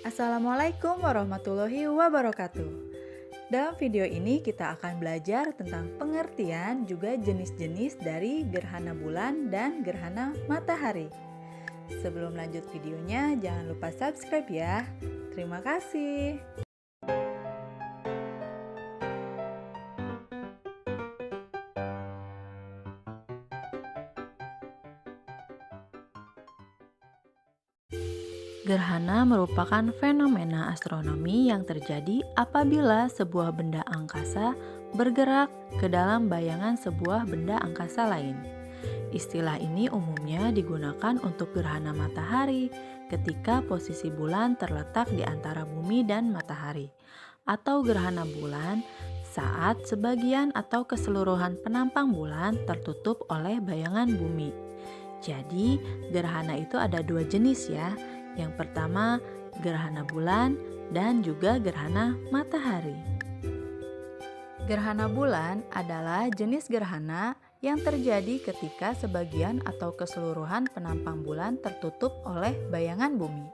Assalamualaikum warahmatullahi wabarakatuh. Dalam video ini kita akan belajar tentang pengertian juga jenis-jenis dari gerhana bulan dan gerhana matahari. Sebelum lanjut videonya, jangan lupa subscribe ya. Terima kasih. Gerhana merupakan fenomena astronomi yang terjadi apabila sebuah benda angkasa bergerak ke dalam bayangan sebuah benda angkasa lain. Istilah ini umumnya digunakan untuk gerhana matahari ketika posisi bulan terletak di antara bumi dan matahari, atau gerhana bulan saat sebagian atau keseluruhan penampang bulan tertutup oleh bayangan bumi. Jadi, gerhana itu ada dua jenis ya. Yang pertama, gerhana bulan dan juga gerhana matahari. Gerhana bulan adalah jenis gerhana yang terjadi ketika sebagian atau keseluruhan penampang bulan tertutup oleh bayangan bumi.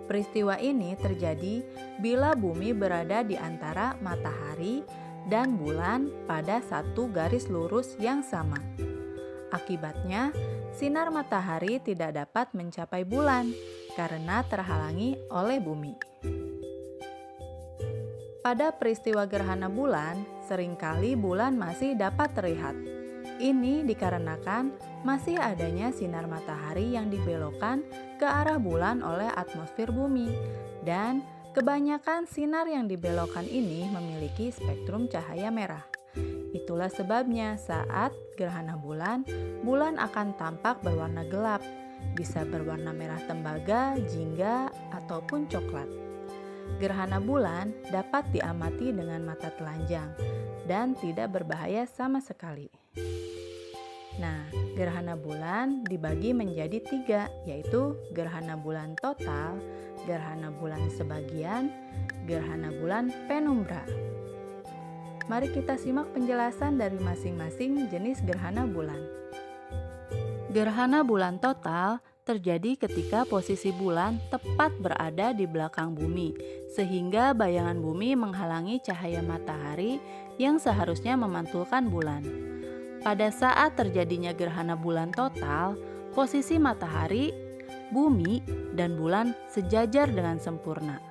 Peristiwa ini terjadi bila bumi berada di antara matahari dan bulan pada satu garis lurus yang sama. Akibatnya, sinar matahari tidak dapat mencapai bulan karena terhalangi oleh bumi. Pada peristiwa gerhana bulan, seringkali bulan masih dapat terlihat. Ini dikarenakan masih adanya sinar matahari yang dibelokkan ke arah bulan oleh atmosfer bumi, dan kebanyakan sinar yang dibelokkan ini memiliki spektrum cahaya merah. Itulah sebabnya saat gerhana bulan, bulan akan tampak berwarna gelap, bisa berwarna merah tembaga, jingga, ataupun coklat. Gerhana bulan dapat diamati dengan mata telanjang dan tidak berbahaya sama sekali. Nah, gerhana bulan dibagi menjadi 3, yaitu gerhana bulan total, gerhana bulan sebagian, gerhana bulan penumbra. Mari kita simak penjelasan dari masing-masing jenis gerhana bulan. Gerhana bulan total terjadi ketika posisi bulan tepat berada di belakang bumi, sehingga bayangan bumi menghalangi cahaya matahari yang seharusnya memantulkan bulan. Pada saat terjadinya gerhana bulan total, posisi matahari, bumi, dan bulan sejajar dengan sempurna.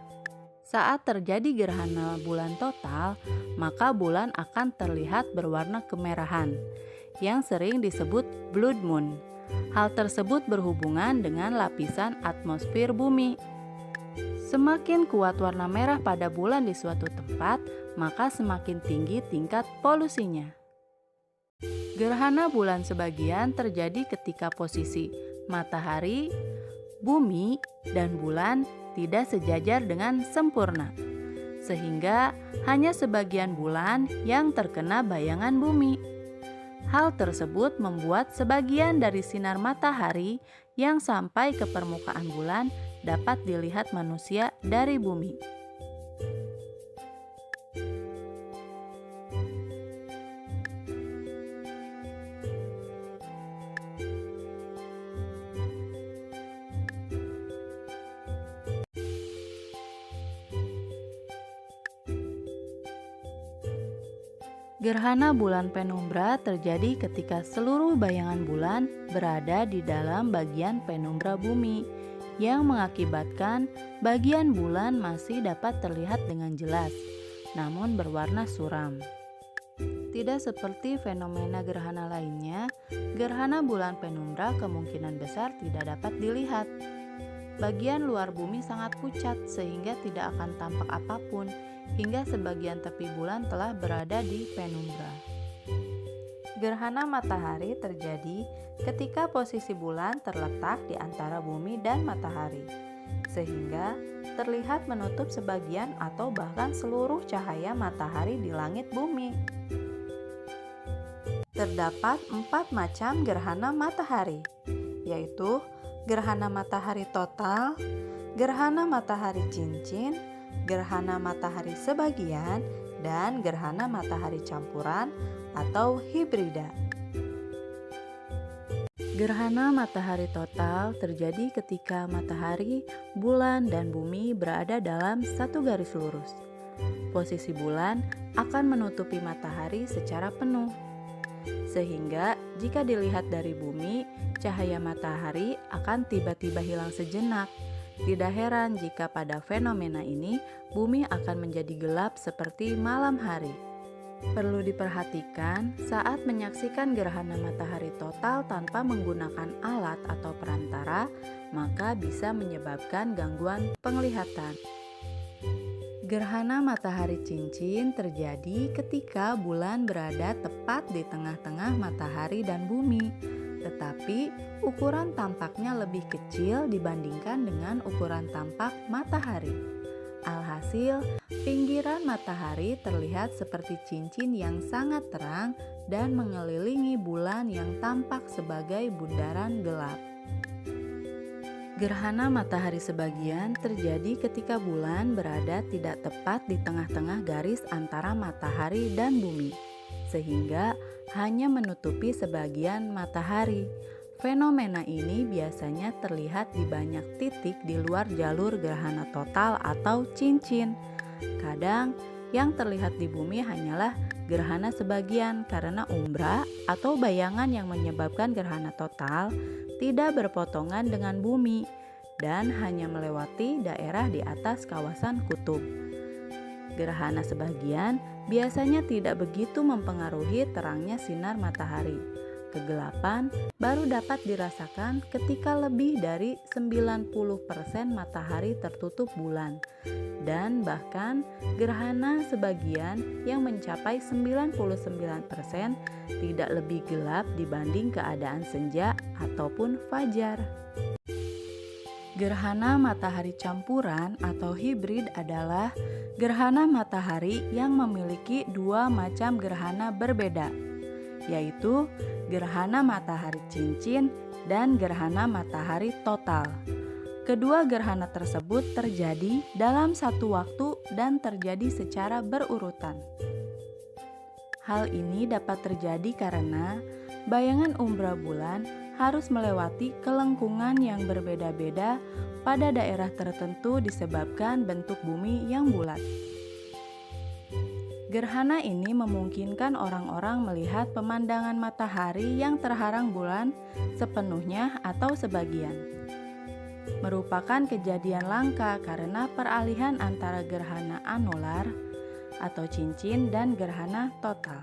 Saat terjadi gerhana bulan total, maka bulan akan terlihat berwarna kemerahan, yang sering disebut blood moon. Hal tersebut berhubungan dengan lapisan atmosfer bumi. Semakin kuat warna merah pada bulan di suatu tempat, maka semakin tinggi tingkat polusinya. Gerhana bulan sebagian terjadi ketika posisi matahari, bumi, dan bulan tidak sejajar dengan sempurna, sehingga hanya sebagian bulan yang terkena bayangan bumi. Hal tersebut membuat sebagian dari sinar matahari yang sampai ke permukaan bulan dapat dilihat manusia dari bumi. Gerhana bulan penumbra terjadi ketika seluruh bayangan bulan berada di dalam bagian penumbra bumi, yang mengakibatkan bagian bulan masih dapat terlihat dengan jelas, namun berwarna suram. Tidak seperti fenomena gerhana lainnya, gerhana bulan penumbra kemungkinan besar tidak dapat dilihat. Bagian luar bumi sangat pucat sehingga tidak akan tampak apapun, hingga sebagian tepi bulan telah berada di penumbra. Gerhana matahari terjadi ketika posisi bulan terletak di antara bumi dan matahari, sehingga terlihat menutup sebagian atau bahkan seluruh cahaya matahari di langit bumi. Terdapat 4 macam gerhana matahari, yaitu gerhana matahari total, gerhana matahari cincin, gerhana matahari sebagian, dan gerhana matahari campuran atau hibrida. Gerhana matahari total terjadi ketika matahari, bulan, dan bumi berada dalam satu garis lurus. Posisi bulan akan menutupi matahari secara penuh. Sehingga jika dilihat dari bumi, cahaya matahari akan tiba-tiba hilang sejenak. Tidak heran jika pada fenomena ini bumi akan menjadi gelap seperti malam hari. Perlu diperhatikan saat menyaksikan gerhana matahari total tanpa menggunakan alat atau perantara, maka bisa menyebabkan gangguan penglihatan. Gerhana matahari cincin terjadi ketika bulan berada tepat di tengah-tengah matahari dan bumi, tetapi ukuran tampaknya lebih kecil dibandingkan dengan ukuran tampak matahari. Alhasil, pinggiran matahari terlihat seperti cincin yang sangat terang dan mengelilingi bulan yang tampak sebagai bundaran gelap. Gerhana matahari sebagian terjadi ketika bulan berada tidak tepat di tengah-tengah garis antara matahari dan bumi, sehingga hanya menutupi sebagian matahari. Fenomena ini biasanya terlihat di banyak titik di luar jalur gerhana total atau cincin. Kadang yang terlihat di bumi hanyalah gerhana sebagian karena umbra atau bayangan yang menyebabkan gerhana total tidak berpotongan dengan bumi dan hanya melewati daerah di atas kawasan kutub. Gerhana sebagian biasanya tidak begitu mempengaruhi terangnya sinar matahari. Kegelapan baru dapat dirasakan ketika lebih dari 90% matahari tertutup bulan, dan bahkan gerhana sebagian yang mencapai 99% tidak lebih gelap dibanding keadaan senja ataupun fajar. Gerhana matahari campuran atau hibrid adalah gerhana matahari yang memiliki dua macam gerhana berbeda, yaitu gerhana matahari cincin dan gerhana matahari total. Kedua gerhana tersebut terjadi dalam satu waktu dan terjadi secara berurutan. Hal ini dapat terjadi karena bayangan umbra bulan harus melewati kelengkungan yang berbeda-beda pada daerah tertentu disebabkan bentuk bumi yang bulat. Gerhana ini memungkinkan orang-orang melihat pemandangan matahari yang terharang bulan sepenuhnya atau sebagian. Merupakan kejadian langka karena peralihan antara gerhana anular atau cincin dan gerhana total.